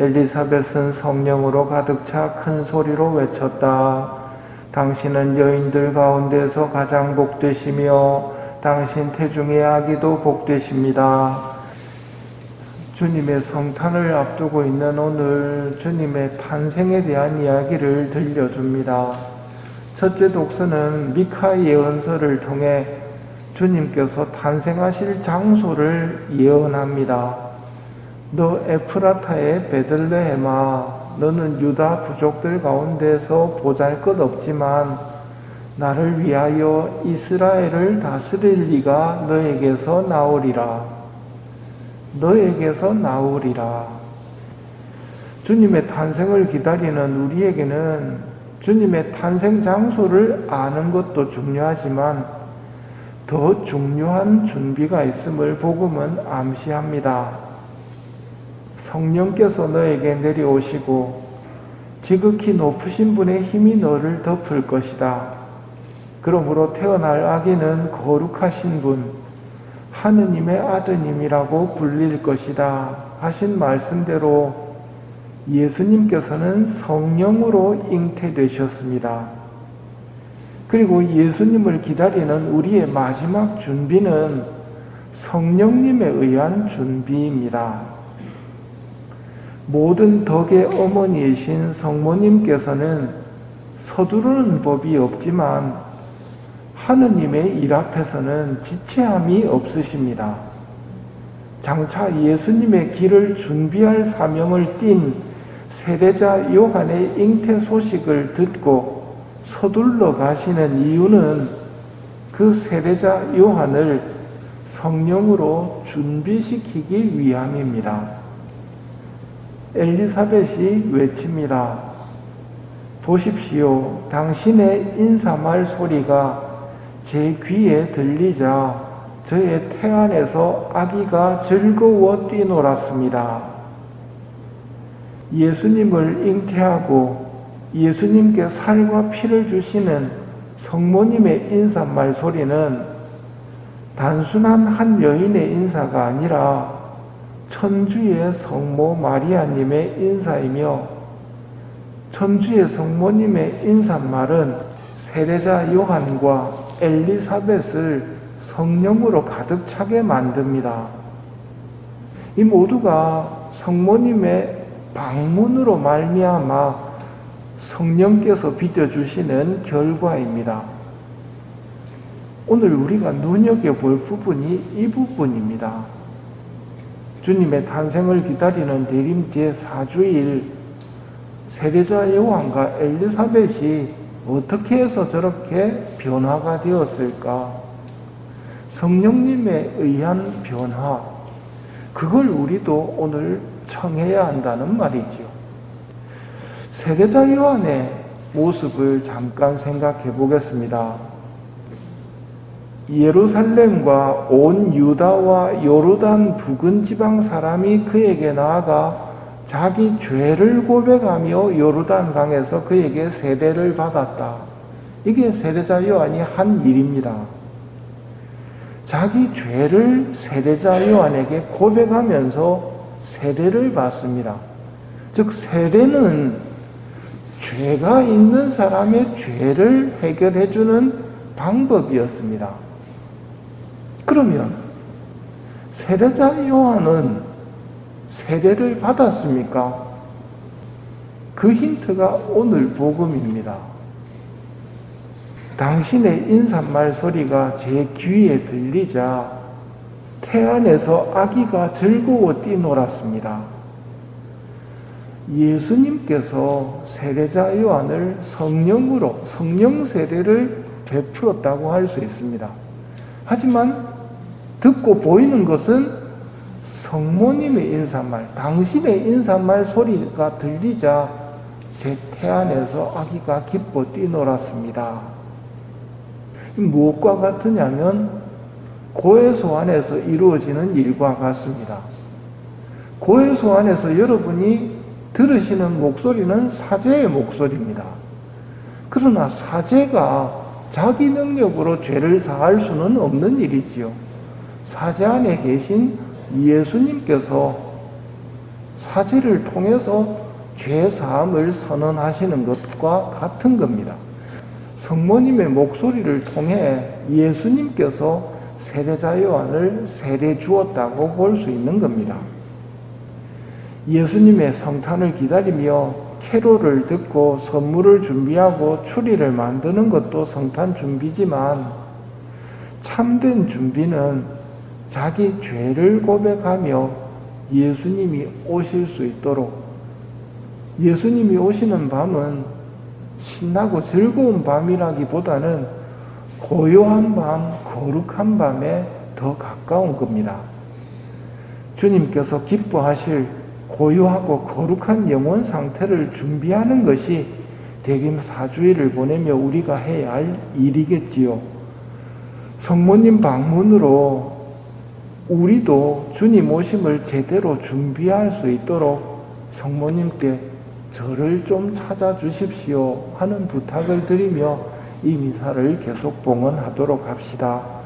엘리사벳은 성령으로 가득 차 큰 소리로 외쳤다. 당신은 여인들 가운데서 가장 복되시며 당신 태중의 아기도 복되십니다. 주님의 성탄을 앞두고 있는 오늘 주님의 탄생에 대한 이야기를 들려줍니다. 첫째 독서는 미카 예언서를 통해 주님께서 탄생하실 장소를 예언합니다. 너 에프라타의 베들레헴아, 너는 유다 부족들 가운데서 보잘것없지만 나를 위하여 이스라엘을 다스릴 이가 너에게서 나오리라. 너에게서 나오리라. 주님의 탄생을 기다리는 우리에게는 주님의 탄생 장소를 아는 것도 중요하지만 더 중요한 준비가 있음을 복음은 암시합니다. 성령께서 너에게 내려오시고 지극히 높으신 분의 힘이 너를 덮을 것이다. 그러므로 태어날 아기는 거룩하신 분, 하느님의 아드님이라고 불릴 것이다 하신 말씀대로 예수님께서는 성령으로 잉태되셨습니다. 그리고 예수님을 기다리는 우리의 마지막 준비는 성령님에 의한 준비입니다. 모든 덕의 어머니이신 성모님께서는 서두르는 법이 없지만 하느님의 일 앞에서는 지체함이 없으십니다. 장차 예수님의 길을 준비할 사명을 띤 세례자 요한의 잉태 소식을 듣고 서둘러 가시는 이유는 그 세례자 요한을 성령으로 준비시키기 위함입니다. 엘리사벳이 외칩니다. 보십시오. 당신의 인사말 소리가 제 귀에 들리자 저의 태안에서 아기가 즐거워 뛰놀았습니다. 예수님을 잉태하고 예수님께 살과 피를 주시는 성모님의 인사말 소리는 단순한 한 여인의 인사가 아니라 천주의 성모 마리아님의 인사이며 천주의 성모님의 인사말은 세례자 요한과 엘리사벳을 성령으로 가득 차게 만듭니다. 이 모두가 성모님의 방문으로 말미암아 성령께서 빚어주시는 결과입니다. 오늘 우리가 눈여겨볼 부분이 이 부분입니다. 주님의 탄생을 기다리는 대림 제4주일 세례자 요한과 엘리사벳이 어떻게 해서 저렇게 변화가 되었을까? 성령님에 의한 변화, 그걸 우리도 오늘 청해야 한다는 말이지요. 세례자 요한의 모습을 잠깐 생각해 보겠습니다. 예루살렘과 온 유다와 요르단 부근 지방 사람이 그에게 나아가 자기 죄를 고백하며 요르단 강에서 그에게 세례를 받았다. 이게 세례자 요한이 한 일입니다. 자기 죄를 세례자 요한에게 고백하면서 세례를 받습니다. 즉 세례는 죄가 있는 사람의 죄를 해결해 주는 방법이었습니다. 그러면 세례자 요한은 세례를 받았습니까? 그 힌트가 오늘 복음입니다. 당신의 인사말 소리가 제 귀에 들리자 태안에서 아기가 즐거워 뛰놀았습니다. 예수님께서 세례자 요한을 성령으로 성령 세례를 베풀었다고 할 수 있습니다. 하지만 듣고 보이는 것은 성모님의 인사말, 당신의 인사말 소리가 들리자 제 태안에서 아기가 기뻐 뛰놀았습니다. 무엇과 같으냐면 고해소 안에서 이루어지는 일과 같습니다. 고해소 안에서 여러분이 들으시는 목소리는 사제의 목소리입니다. 그러나 사제가 자기 능력으로 죄를 사할 수는 없는 일이지요. 사제 안에 계신 예수님께서 사제를 통해서 죄 사함을 선언하시는 것과 같은 겁니다. 성모님의 목소리를 통해 예수님께서 세례자 요한을 세례 주었다고 볼 수 있는 겁니다. 예수님의 성탄을 기다리며 캐롤을 듣고 선물을 준비하고 추리를 만드는 것도 성탄 준비지만 참된 준비는 자기 죄를 고백하며 예수님이 오실 수 있도록, 예수님이 오시는 밤은 신나고 즐거운 밤이라기보다는 고요한 밤, 거룩한 밤에 더 가까운 겁니다. 주님께서 기뻐하실 고요하고 거룩한 영혼 상태를 준비하는 것이 대김 4주일을 보내며 우리가 해야 할 일이겠지요. 성모님 방문으로 우리도 주님 오심을 제대로 준비할 수 있도록 성모님께 저를 좀 찾아주십시오 하는 부탁을 드리며 이 미사를 계속 봉헌하도록 합시다.